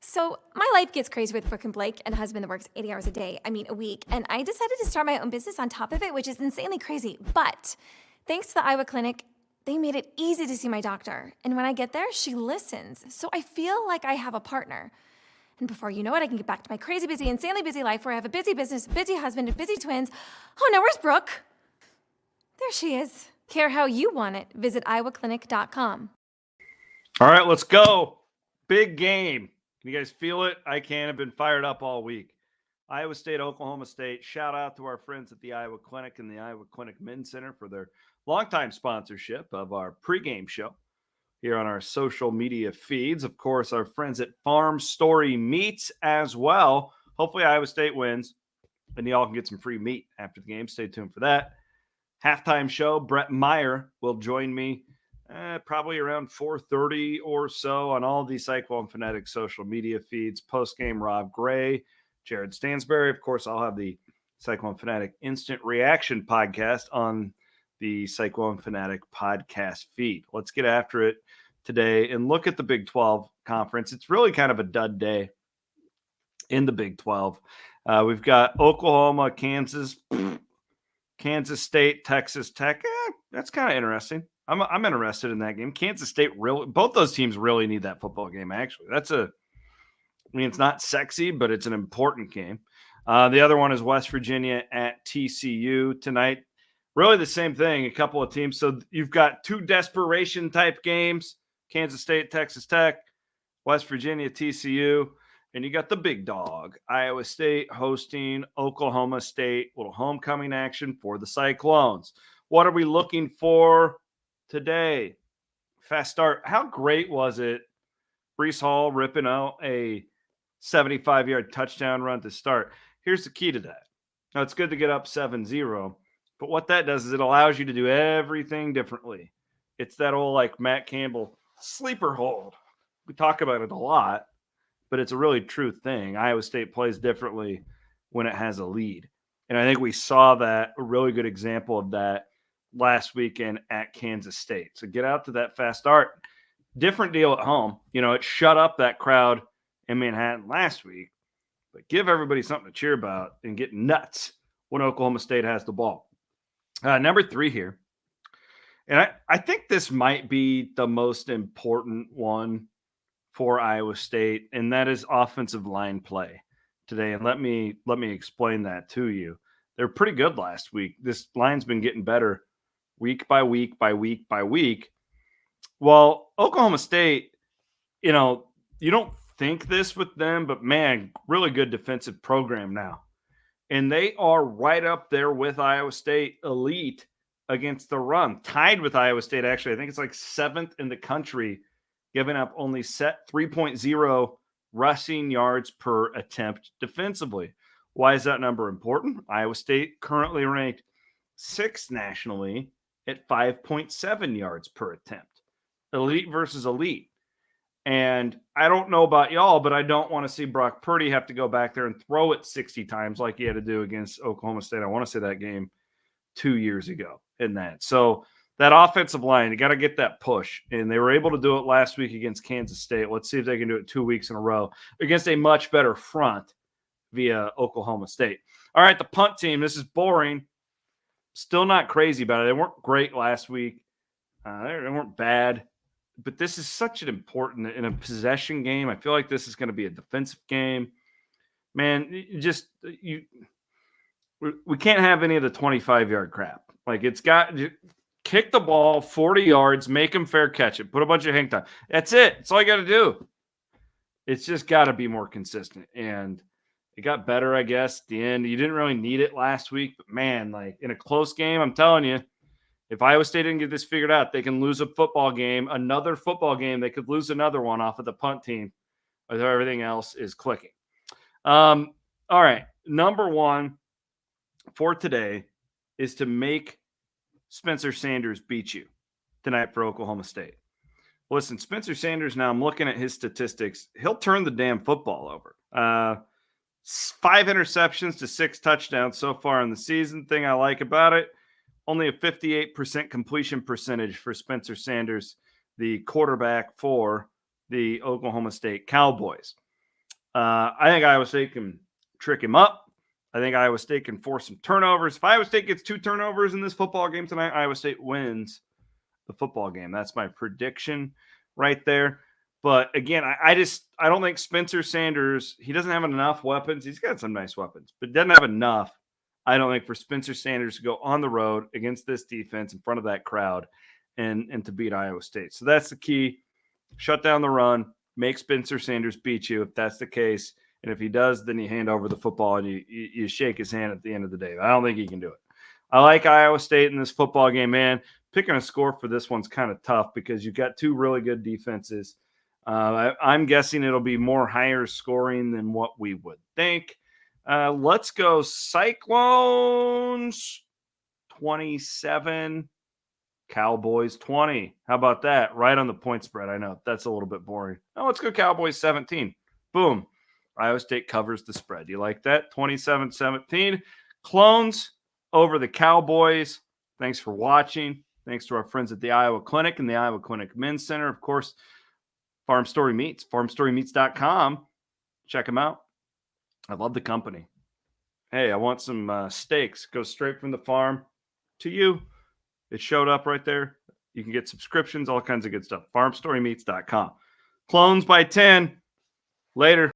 So my life gets crazy with Brooke and Blake and a husband that works 80 hours a week. And I decided to start my own business on top of it, which is insanely crazy. But thanks to the Iowa Clinic, they made it easy to see my doctor. And when I get there, she listens. So I feel like I have a partner. And before you know it, I can get back to my crazy, busy, insanely busy life where I have a busy business, busy husband, and busy twins. Oh no, where's Brooke? There she is. Care how you want it. Visit iowaclinic.com. All right, let's go. Big game. Can you guys feel it? I can. I've been fired up all week. Iowa State, Oklahoma State. Shout out to our friends at the Iowa Clinic and the Iowa Clinic Men's Center for their longtime sponsorship of our pregame show here on our social media feeds. Of course, our friends at Farm Story Meats as well. Hopefully, Iowa State wins, and y'all can get some free meat after the game. Stay tuned for that. Halftime show, Brett Meyer will join me probably around 4:30 or so on all the Cyclone Fanatic social media feeds. Post-game, Rob Gray, Jared Stansberry. Of course, I'll have the Cyclone Fanatic Instant Reaction podcast on the Cyclone Fanatic podcast feed. Let's get after it today and look at the Big 12 conference. It's really kind of a dud day in the Big 12. We've got Oklahoma, Kansas, Kansas State, Texas Tech. That's kind of interesting. I'm interested in that game. Kansas State both those teams really need that football game. Actually, it's not sexy, but it's an important game. The other one is West Virginia at TCU tonight. Really the same thing. A couple of teams. So you've got two desperation type games: Kansas State, Texas Tech, West Virginia, TCU. And you got the big dog, Iowa State hosting Oklahoma State. Little homecoming action for the Cyclones. What are we looking for today? Fast start. How great was it? Breece Hall ripping out a 75-yard touchdown run to start. Here's the key to that. Now, it's good to get up 7-0, but what that does is it allows you to do everything differently. It's that old, like, Matt Campbell sleeper hold. We talk about it a lot, but it's a really true thing. Iowa State plays differently when it has a lead. And I think we saw a really good example of that last weekend at Kansas State. So get out to that fast start. Different deal at home. It shut up that crowd in Manhattan last week, but give everybody something to cheer about and get nuts when Oklahoma State has the ball. Number 3 here. And I think this might be the most important one for Iowa State, and that is offensive line play today. And let me explain that to you. They're pretty good last week. This line's been getting better week by week by week by week. Well, Oklahoma State, you don't think this with them, but man, really good defensive program now. And they are right up there with Iowa State, elite against the run, tied with Iowa State. Actually, I think it's like 7th in the country, giving up only set 3.0 rushing yards per attempt defensively. Why is that number important? Iowa State currently ranked 6th nationally at 5.7 yards per attempt. Elite versus elite. And I don't know about y'all, but I don't want to see Brock Purdy have to go back there and throw it 60 times like he had to do against Oklahoma State. I want to say that game 2 years ago in that. So that offensive line, you got to get that push. And they were able to do it last week against Kansas State. Let's see if they can do it 2 weeks in a row against a much better front via Oklahoma State. All right, the punt team. This is boring. Still not crazy about it. They weren't great last week. They weren't bad. But this is such an important in a possession game. I feel like this is going to be a defensive game. Man, we can't have any of the 25-yard crap. Like, it's got kick the ball 40 yards, make them fair catch it, put a bunch of hang time. That's it. That's all you got to do. It's just got to be more consistent. And it got better, I guess, at the end. You didn't really need it last week, but man, like in a close game, I'm telling you, if Iowa State didn't get this figured out, they can lose a football game, another football game. They could lose another one off of the punt team if everything else is clicking. All right. Number 1 for today is to make Spencer Sanders beat you tonight for Oklahoma State. Listen, Spencer Sanders, now I'm looking at his statistics. He'll turn the damn football over. 5 interceptions to 6 touchdowns so far in the season. Thing I like about it, only a 58% completion percentage for Spencer Sanders, the quarterback for the Oklahoma State Cowboys. I think Iowa State can trick him up. I think Iowa State can force some turnovers. If Iowa State gets 2 turnovers in this football game tonight, Iowa State wins the football game. That's my prediction right there. But again, I don't think Spencer Sanders, he doesn't have enough weapons. He's got some nice weapons, but doesn't have enough, I don't think, for Spencer Sanders to go on the road against this defense in front of that crowd and to beat Iowa State. So that's the key. Shut down the run, make Spencer Sanders beat you if that's the case. And if he does, then you hand over the football and you shake his hand at the end of the day. I don't think he can do it. I like Iowa State in this football game, man. Picking a score for this one's kind of tough because you've got 2 really good defenses. I'm guessing it'll be more higher scoring than what we would think. Let's go Cyclones 27, Cowboys 20. How about that? Right on the point spread. I know that's a little bit boring. Now let's go Cowboys 17. Boom. Iowa State covers the spread. You like that? 27-17. Clones over the Cowboys. Thanks for watching. Thanks to our friends at the Iowa Clinic and the Iowa Clinic Men's Center. Of course, Farm Story Meats, farmstorymeats.com. Check them out. I love the company. Hey, I want some steaks. Go straight from the farm to you. It showed up right there. You can get subscriptions, all kinds of good stuff. farmstorymeats.com. Clones by 10. Later.